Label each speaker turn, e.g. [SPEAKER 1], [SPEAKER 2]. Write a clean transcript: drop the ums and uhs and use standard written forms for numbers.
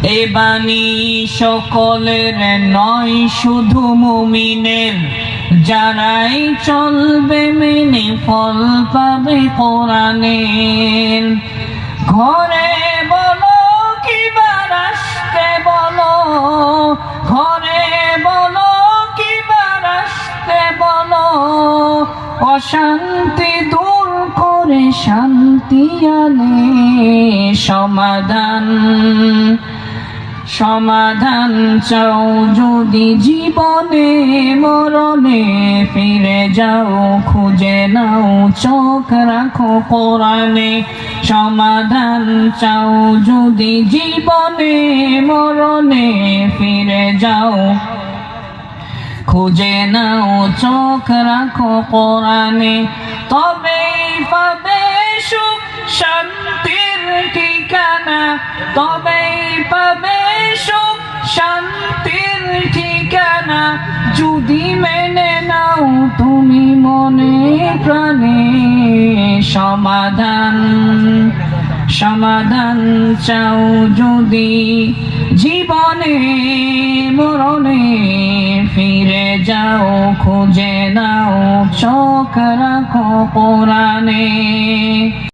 [SPEAKER 1] এ বাণী সকলের নয়, শুধু মুমিনের। যারাই চলবে মেনে ফল পাবে কোরআনের। ঘরে বলো কিবার আসতে বলো, ঘরে বলো কিবার আসতে বলো, অশান্তি দূর করে শান্তি আনে সমাধান। সমাধান চাও যদি জীবনে মরণে, ফিরে যাও খুঁজে নাও চোখ রাখো কোরআনে। সমাধান চাও যদি জীবনে মরণে, ফিরে যাও খুঁজে নাও চোখ রাখো কোরআনে। তবেই পাবে সুখ শান্তির ঠিকানা, তবেই পাবে সুখ শান্তির ঠিকানা। যদি মেনে নাও তুমি মনে প্রাণে সমাধান। সমাধান চাও যদি জীবনে মরণে, ফিরে যাও খুঁজে নাও চোখ রাখো কোরআনে।